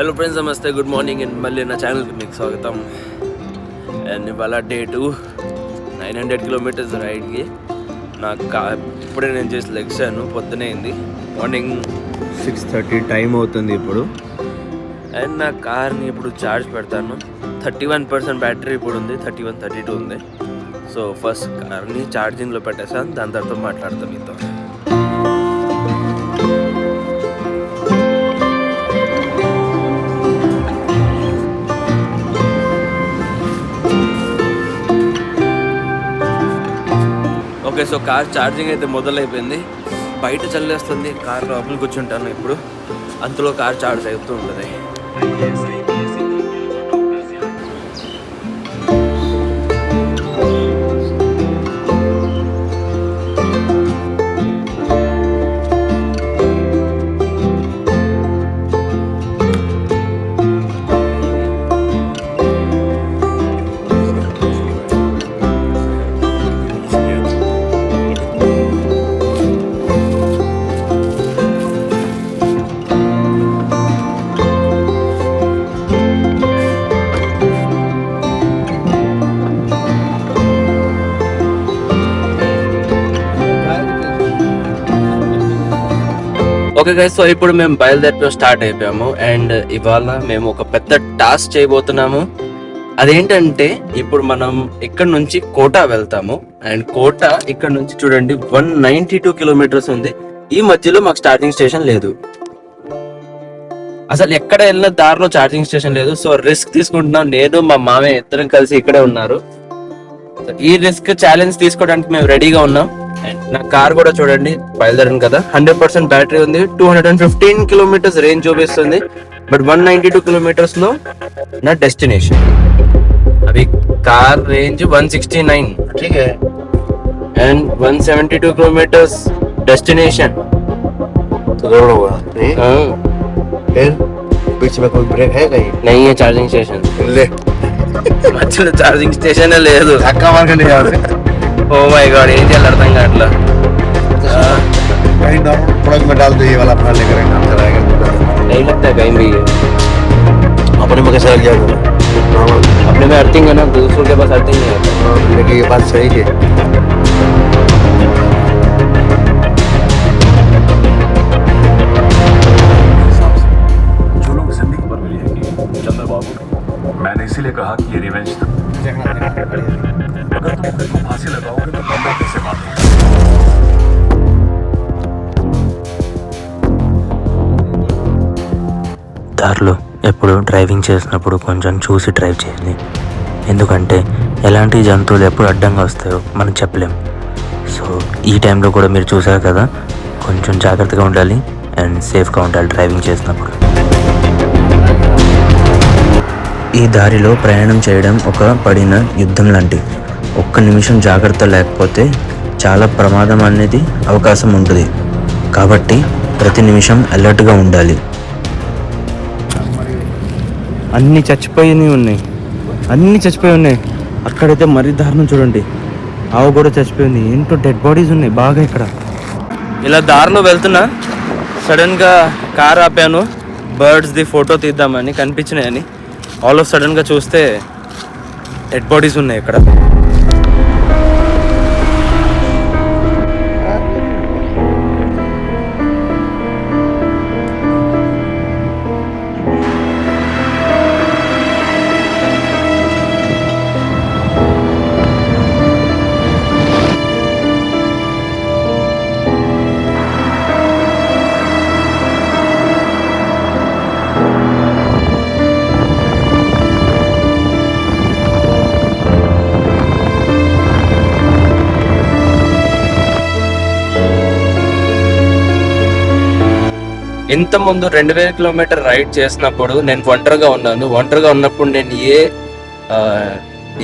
Hello friends, నమస్తే, good morning and మళ్ళీ నా ఛానల్కి మీకు స్వాగతం. అండ్ ఇవాళ డే 2 900 కిలోమీటర్స్ రైడ్కి నాకు ఇప్పుడే నేను చేసి లెగ్సాను. పొద్దునే అయింది, మార్నింగ్ 6:30 టైం అవుతుంది ఇప్పుడు. అండ్ నా కార్ని ఇప్పుడు ఛార్జ్ పెడతాను. 31% బ్యాటరీ ఇప్పుడు ఉంది, 32 ఉంది. సో ఫస్ట్ కార్ని ఛార్జింగ్లో పెట్టేసాను, దాని తర్వాత మాట్లాడతాను మీతో. ఓకే, సో కార్ ఛార్జింగ్ అయితే మొదలైపోయింది. బయట చల్లేస్తుంది, కార్ లోపల కూర్చుంటాను ఇప్పుడు. అంతలో కార్ ఛార్జ్ అవుతూ ఉంటుంది. ఓకే గైస్, సో ఇప్పుడు మేము బయలుదేరి స్టార్ట్ అయిపోయాము. అండ్ ఇవాళ మేము ఒక పెద్ద టాస్క్ చేయబోతున్నాము. అదేంటంటే ఇప్పుడు మనం ఇక్కడ నుంచి కోటా వెళ్తాము. అండ్ కోటా ఇక్కడ నుంచి చూడండి 192 కిలోమీటర్స్ ఉంది. ఈ మధ్యలో మాకు ఛార్జింగ్ స్టేషన్ లేదు, అసలు ఎక్కడ వెళ్ళిన దారిలో ఛార్జింగ్ స్టేషన్ లేదు. సో రిస్క్ తీసుకుంటున్నాం. నేను మా మామయ్య ఇద్దరం కలిసి ఇక్కడే ఉన్నారు. ఈ రిస్క్ ఛాలెంజ్ తీసుకోవడానికి మేము రెడీగా ఉన్నాం. నా కార్ కూడా చూడండి, బయలుదేరాను కదా, 100% బ్యాటరీ ఉంది, 215 కిలోమీటర్స్ రేంజ్ చూపిస్తుంది. బట్ 192 కిలోమీటర్స్ లో నా డెస్టినేషన్. అవి car range 169 and 172 kilometres destination. बीच में कोई ब्रेक है कहीं? नहीं है चार्जिंग स्टेशन. ले మధ్యలో ఛార్జింగ్ స్టేషన్ లేదు. धक्का मार के ले जाते. ఓ మై గాడ్, ఏం చేయాలి అర్థం కావట్లా. कहीं नॉर्मल प्रोडक्ट में डाल दो, ये वाला अपना लेकर आएगा. नहीं लगता है कहीं भी ये. अपने में कैसे लग जाएगा? अपने में अर्थिंग है ना, दूसरों के पास अर्थिंग नहीं है. लेकिन ये बात सही है. जो लोग जिंदगी पर मिली है कि चंद्रबाबू, मैंने इसीलिए कहा कि ये रिवेंज था. अगर तुम खुद को फांसी लगाओगे तो बंदा कैसे मारोगे? దారిలో ఎప్పుడు డ్రైవింగ్ చేసినప్పుడు కొంచెం చూసి డ్రైవ్ చేయాలి. ఎందుకంటే ఎలాంటి జంతువులు ఎప్పుడు అడ్డంగా వస్తాయో మనం చెప్పలేం. సో ఈ టైంలో కూడా మీరు చూసారు కదా, కొంచెం జాగ్రత్తగా ఉండాలి అండ్ సేఫ్గా ఉండాలి డ్రైవింగ్ చేసినప్పుడు. ఈ దారిలో ప్రయాణం చేయడం ఒక పడిన యుద్ధం లాంటిది. ఒక్క నిమిషం జాగ్రత్త లేకపోతే చాలా ప్రమాదం అనేది అవకాశం ఉంటుంది. కాబట్టి ప్రతి నిమిషం అలర్ట్గా ఉండాలి. అన్నీ చచ్చిపోయి ఉన్నాయి. అక్కడైతే మరీ దారుణం చూడండి, ఆవు కూడా చచ్చిపోయింది. ఏంటో డెడ్ బాడీస్ ఉన్నాయి బాగా ఇక్కడ. ఇలా దారిలో వెళ్తున్నా, సడన్గా కార్ ఆపాను, బర్డ్స్ది ఫోటో తీద్దామని, కనిపించినాయని. ఆల్ ఆఫ్ సడన్గా చూస్తే డెడ్ బాడీస్ ఉన్నాయి ఇక్కడ. ఇంత ముందు 2000 కిలోమీటర్ రైడ్ చేసినప్పుడు నేను ఒంటరిగా ఉన్నప్పుడు నేను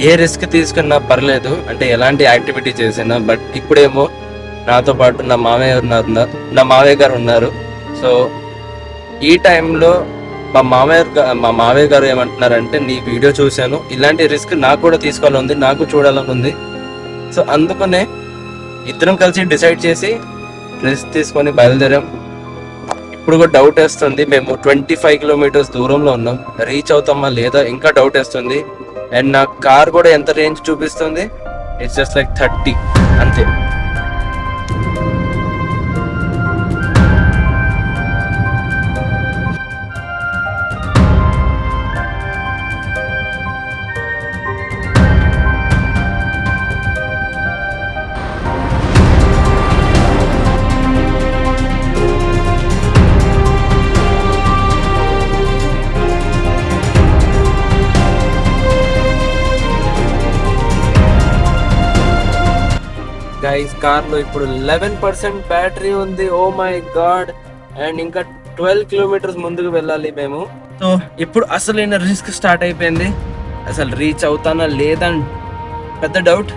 ఏ రిస్క్ తీసుకున్నా పర్లేదు, అంటే ఎలాంటి యాక్టివిటీ చేసినా. బట్ ఇప్పుడేమో నాతో పాటు నా మావయ్య గారు ఉన్నారు. సో ఈ టైంలో మా మావయ్య గారు ఏమంటున్నారంటే, నీ వీడియో చూశాను, ఇలాంటి రిస్క్ నాకు కూడా తీసుకోవాలని ఉంది, నాకు చూడాలని ఉంది. సో అందుకనే ఇద్దరం కలిసి డిసైడ్ చేసి రిస్క్ తీసుకొని బయలుదేరాం. ఇప్పుడు కూడా డౌట్ వేస్తుంది. మేము 25 కిలోమీటర్స్ దూరంలో ఉన్నాం, రీచ్ అవుతామా లేదా ఇంకా డౌట్ వేస్తుంది. అండ్ నా కార్ కూడా ఎంత రేంజ్ చూపిస్తుంది, ఇట్స్ జస్ట్ లైక్ 30 అంతే. గైస్ కార్లో ఇప్పుడు 11% బ్యాటరీ ఉంది. Oh my God. అండ్ ఇంకా 12 కిలోమీటర్స్ ముందుకు వెళ్ళాలి మేము. సో ఇప్పుడు అసలైన రిస్క్ స్టార్ట్ అయిపోయింది. అసలు రీచ్ అవుతానా లేదా పెద్ద డౌట్.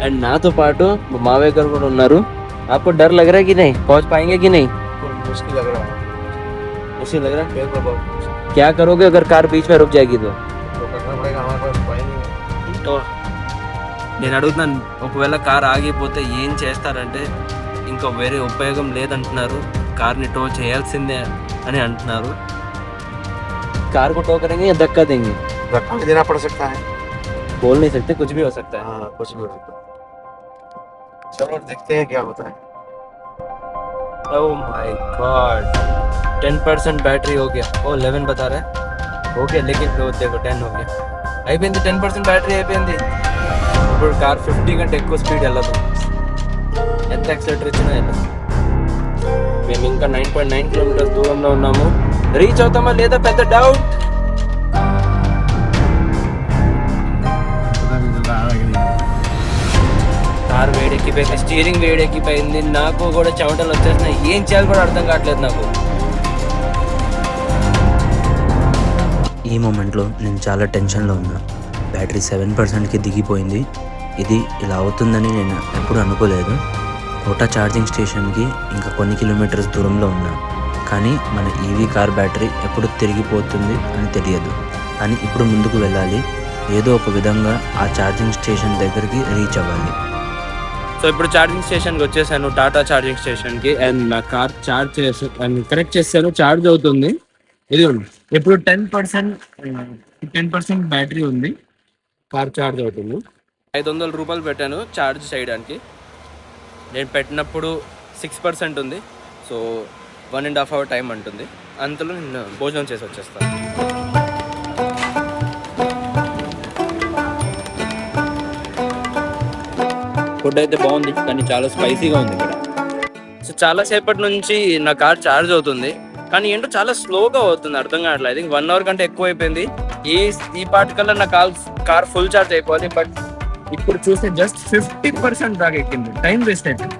అండ్ నాతో పాటు మా మావయ్య గారు కూడా ఉన్నారు. आपको डर लग रहा है कि नहीं, पहुंच पाएंगे कि नहीं? मुश्किल लग रहा है, मुश्किल लग रहा है. पेपर बहुत क्या करोगे अगर कार बीच में रुक जाएगी तो? करना पड़ेगा, हमारे पास उपाय नहीं है. तो నేను అడుగుతున్నాను, ఒకవేళ కార్ ఆగిపోతే ఏం చేస్తారంటే ఇంకా వేరే ఉపయోగం లేదంటున్నారు, కార్ని టో చేయాల్సిందే అని అంటున్నారు. कार को टो करेंगे या धक्का देंगे? धक्का भी देना पड़ सकता है. बोल नहीं सकते, कुछ भी हो सकता है. हाँ, कुछ भी हो सकता है. चलो देखते हैं क्या होता है. ओह माय गॉड, 10% बैटरी हो गया. ओ 11 बता रहा है, हो गया. लेकिन वो देखो 10 हो गया. అయిపోయింది, 10% బ్యాటరీ అయిపోయింది. ఇప్పుడు కార్ 50 కంటే ఎక్కువ స్పీడ్ వెళ్ళదు, ఎంత యాక్సిలరేటర్ ఇచ్చినా వెళ్ళదు. మేము ఇంకా 9.9 కిలోమీటర్స్ దూరంలో ఉన్నాము. రీచ్ అవుతామా లేదా పెద్ద డౌట్. కార్ వేడెక్కిపోయింది, స్టీరింగ్ వేడెక్కిపోయింది, నాకు కూడా చెమటలు వచ్చేస్తున్నాయి. ఏం చేయాలి కూడా అర్థం కావట్లేదు నాకు. ఈ మూమెంట్లో నేను చాలా టెన్షన్లో ఉన్నా. బ్యాటరీ 7%కి దిగిపోయింది. ఇది ఇలా అవుతుందని నేను ఎప్పుడు అనుకోలేదు. కోటా ఛార్జింగ్ స్టేషన్కి ఇంకా కొన్ని కిలోమీటర్స్ దూరంలో ఉన్నా, కానీ మన ఈవీ కార్ బ్యాటరీ ఎప్పుడు తిరిగిపోతుంది అని తెలియదు. కానీ ఇప్పుడు ముందుకు వెళ్ళాలి, ఏదో ఒక విధంగా ఆ ఛార్జింగ్ స్టేషన్ దగ్గరికి రీచ్ అవ్వాలి. సో ఇప్పుడు ఛార్జింగ్ స్టేషన్కి వచ్చేసాను, టాటా ఛార్జింగ్ స్టేషన్కి. అండ్ నా కార్ ఛార్జ్ చేసి అండ్ కనెక్ట్ చేశాను, ఛార్జ్ అవుతుంది. ఇది ఉంది ఇప్పుడు 10% బ్యాటరీ ఉంది, కార్ ఛార్జ్ అవుతుంది. 500 రూపాయలు పెట్టాను ఛార్జ్ చేయడానికి. నేను పెట్టినప్పుడు 6% ఉంది. సో 1.5 అవర్ టైం అంటుంది. అంతలో నేను భోజనం చేసి వచ్చేస్తాను. ఫుడ్ అయితే బాగుంది, కానీ చాలా స్పైసీగా ఉంది ఇక్కడ. సో చాలాసేపటి నుంచి నా కార్ ఛార్జ్ అవుతుంది, కానీ ఏంటో చాలా స్లోగా అవుతుంది, అర్థం కావట్లేదు. ఐ థింక్ 1 అవర్ కంటే ఎక్కువ అయిపోయింది. ఈ పార్ట్ కల్లా నా కార్ ఫుల్ ఛార్జ్ అయిపోవాలి. బట్ ఇప్పుడు చూస్తే జస్ట్ 50% దాకా ఎక్కింది. టైం వేస్ట్ అయిపోయింది.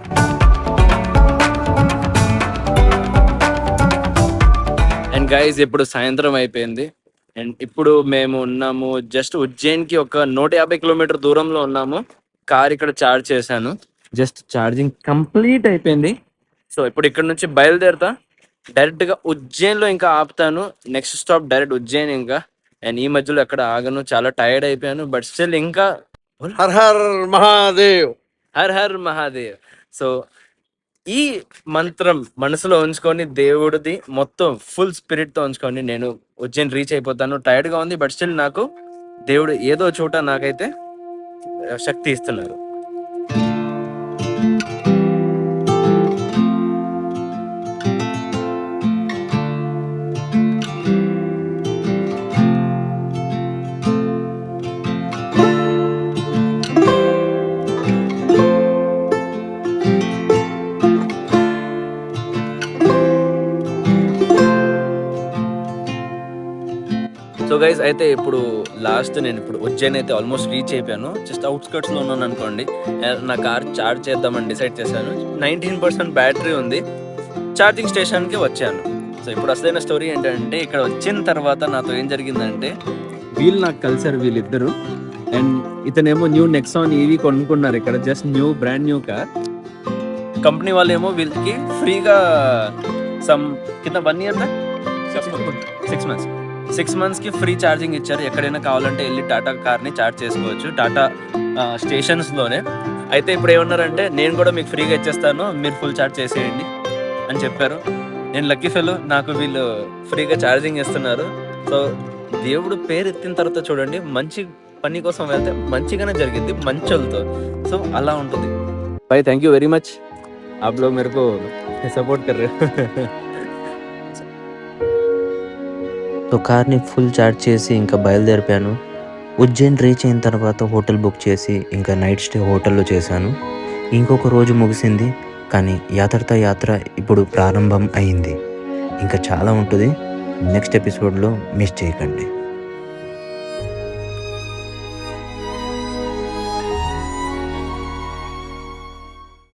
అండ్ గైజ్ ఇప్పుడు సాయంత్రం అయిపోయింది. అండ్ ఇప్పుడు మేము ఉన్నాము జస్ట్ ఉజ్జయిన్కి ఒక 150 కిలోమీటర్ దూరంలో ఉన్నాము. కార్ ఇక్కడ ఛార్జ్ చేశాను, జస్ట్ ఛార్జింగ్ కంప్లీట్ అయిపోయింది. సో ఇప్పుడు ఇక్కడ నుంచి బయలుదేరుతా, డైరెక్ట్గా ఉజ్జయిన్లో ఇంకా ఆపుతాను. నెక్స్ట్ స్టాప్ డైరెక్ట్ ఉజ్జయిన్ ఇంకా. అండ్ ఈ మధ్యలో ఎక్కడ ఆగను, చాలా టైర్డ్ అయిపోయాను. బట్ స్టిల్ ఇంకా हर हर महादेव. హర్ హర్ మహాదేవ్. సో ఈ మంత్రం మనసులో ఉంచుకొని దేవుడిది మొత్తం ఫుల్ స్పిరిట్తో ఉంచుకొని నేను ఉజ్జయిన్ రీచ్ అయిపోతాను. టైర్డ్గా ఉంది, బట్ స్టిల్ నాకు దేవుడు ఏదో చోట నాకైతే శక్తి ఇస్తున్నారు. సో గైస్ అయితే ఇప్పుడు లాస్ట్ నేను ఇప్పుడు ఉజ్జయిన్ అయితే ఆల్మోస్ట్ రీచ్ అయిపోయాను. జస్ట్ అవుట్స్కర్ట్స్లో ఉన్నాను అనుకోండి. నా కార్ ఛార్జ్ చేద్దామని డిసైడ్ చేశాను. 19% బ్యాటరీ ఉంది. ఛార్జింగ్ స్టేషన్కి వచ్చాను. సో ఇప్పుడు అసలైన స్టోరీ ఏంటంటే, ఇక్కడ వచ్చిన తర్వాత నాతో ఏం జరిగిందంటే, వీళ్ళు నాకు కలిసారు, వీళ్ళిద్దరు. అండ్ ఇతనేమో న్యూ నెక్సాన్ ఈవీ కొనుక్కున్నారు ఇక్కడ, just brand new car. Company వాళ్ళు ఏమో వీళ్ళకి ఫ్రీగా కింద 1 ఇయర్ 6 మంత్స్కి ఫ్రీ ఛార్జింగ్ ఇచ్చారు. ఎక్కడైనా కావాలంటే వెళ్ళి టాటా కార్ని ఛార్జ్ చేసుకోవచ్చు, టాటా స్టేషన్స్లోనే. అయితే ఇప్పుడు ఏమన్నారంటే, నేను కూడా మీకు ఫ్రీగా ఇచ్చేస్తాను, మీరు ఫుల్ ఛార్జ్ చేసేయండి అని చెప్పారు. నేను లక్కీ ఫెలో, నాకు వీళ్ళు ఫ్రీగా ఛార్జింగ్ ఇస్తున్నారు. సో దేవుడు పేరు ఎత్తిన తర్వాత చూడండి, మంచి పని కోసం వెళ్తే మంచిగానే జరిగింది మంచోళ్ళతో. సో అలా ఉంటుంది. भाई थैंक यू वेरी मच, आप लोग मेरे को सपोर्ट कर रहे हो. సో కార్ని ఫుల్ చార్జ్ చేసి ఇంకా బయలుదేరిపాను. ఉజ్జయిన్ రీచ్ అయిన తర్వాత హోటల్ బుక్ చేసి ఇంకా నైట్ స్టే హోటల్లో చేశాను. ఇంకొక రోజు ముగిసింది, కానీ యాత్ర ఇప్పుడు ప్రారంభం అయింది. ఇంకా చాలా ఉంటుంది. నెక్స్ట్ ఎపిసోడ్లో మిస్ చేయకండి.